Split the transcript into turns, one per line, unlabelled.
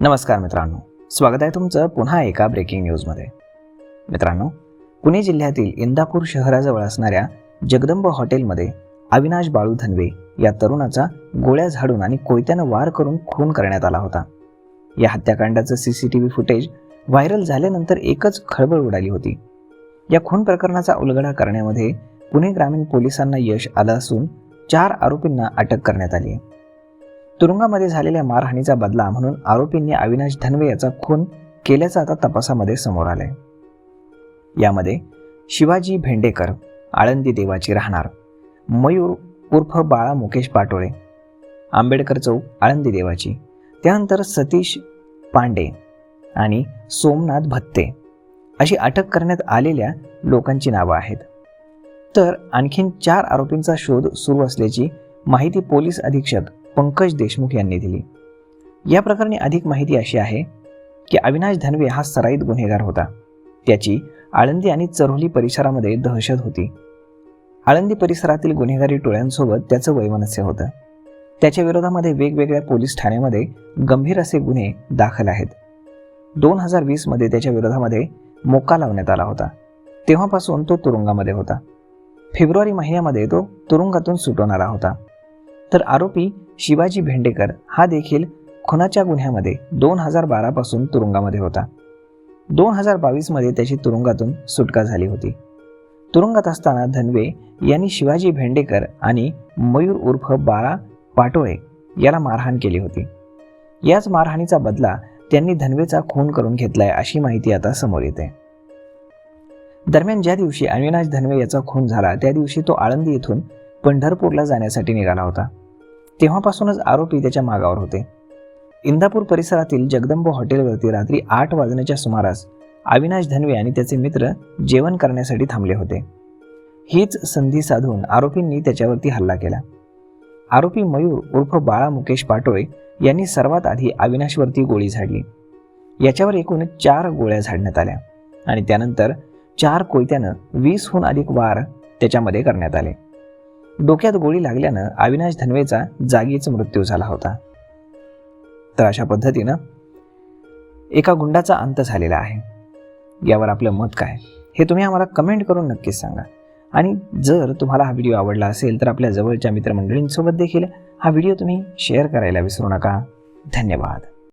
नमस्कार मित्रांनो, स्वागत आहे तुमचं पुन्हा एका ब्रेकिंग न्यूजमध्ये. मित्रांनो, पुणे जिल्ह्यातील इंदापूर शहराजवळ असणाऱ्या जगदंब हॉटेलमध्ये अविनाश बाळू धनवे या तरुणाचा गोळ्या झाडून आणि कोयत्यानं वार करून खून करण्यात आला होता. या हत्याकांडाचं CCTV फुटेज व्हायरल झाल्यानंतर एकच खळबळ उडाली होती. या खून प्रकरणाचा उलगडा करण्यामध्ये पुणे ग्रामीण पोलिसांना यश आलं असून 4 आरोपींना अटक करण्यात आली आहे. तुरुंगामध्ये झालेल्या मारहाणीचा बदला म्हणून आरोपींनी अविनाश धनवे याचा खून केल्याचं आता तपासामध्ये समोर आलंय. यामध्ये शिवाजी भेंडेकर, आळंदी देवाची राहणार, मयूर उर्फ बाळा मुकेश पाटोळे, आंबेडकर चौक, आळंदी देवाची, त्यानंतर सतीश पांडे आणि सोमनाथ भत्ते अशी अटक करण्यात आलेल्या लोकांची नावं आहेत. तर आणखीन 4 आरोपींचा शोध सुरू असल्याची माहिती पोलीस अधीक्षक पंकज देशमुख यांनी दिली. या प्रकरणी अधिक माहिती अशी आहे की अविनाश धनवे हा सराईत गुन्हेगार होता. त्याची आळंदी आणि चरोली परिसरामध्ये दहशत होती. आळंदी परिसरातील गुन्हेगारी टोळ्यांसोबत त्याचं वैमनस्य होतं. त्याच्या विरोधामध्ये वेगवेगळ्या पोलीस ठाण्यामध्ये गंभीर असे गुन्हे दाखल आहेत. 2020 मध्ये त्याच्या विरोधामध्ये मोक्का लावण्यात आला होता. तेव्हापासून तो तुरुंगामध्ये होता. फेब्रुवारी महिन्यामध्ये तो तुरुंगातून सुटून आला होता. तर आरोपी शिवाजी भेंडेकर हा देखील खुनाच्या गुन्ह्यामध्ये 2012 पासून तुरुंगामध्ये होता. 2022 मध्ये त्याची तुरुंगातून सुटका झाली होती. तुरुंगात असताना धनवे यांनी शिवाजी भेंडेकर आणि मयूर उर्फ बाळा पाटोळे याला मारहाण केली होती. याच मारहाणीचा बदला त्यांनी धनवेचा खून करून घेतलाय अशी माहिती आता समोर येते. दरम्यान ज्या दिवशी अविनाश धनवे याचा खून झाला त्या दिवशी तो आळंदी येथून पंढरपूरला जाण्यासाठी निघाला होता. तेव्हापासूनच आरोपी त्याच्या मागावर होते. इंदापूर परिसरातील जगदंब हॉटेलवरती रात्री 8 वाजण्याच्या सुमारास अविनाश धनवे आणि त्याचे मित्र जेवण करण्यासाठी थांबले होते. हीच संधी साधून आरोपींनी त्याच्यावरती हल्ला केला. आरोपी मयूर उर्फ बाळा मुकेश पाटोळे यांनी सर्वात आधी अविनाशवरती गोळी झाडली. याच्यावर एकूण 4 गोळ्या झाडण्यात आल्या आणि त्यानंतर 4 कोयत्यानं 20हून अधिक वार त्याच्यामध्ये करण्यात आले. डोक्यात गोळी लागल्यानं अविनाश धनवेचा जागीच मृत्यू झाला होता. तर अशा पद्धतीनं एका गुंडाचा अंत झालेला आहे. यावर आपलं मत काय हे तुम्ही आम्हाला कमेंट करून नक्कीच सांगा. आणि जर तुम्हाला हा व्हिडिओ आवडला असेल तर आपल्या जवळच्या मित्रमंडळींसोबत देखील हा व्हिडिओ तुम्ही शेअर करायला विसरू नका. धन्यवाद.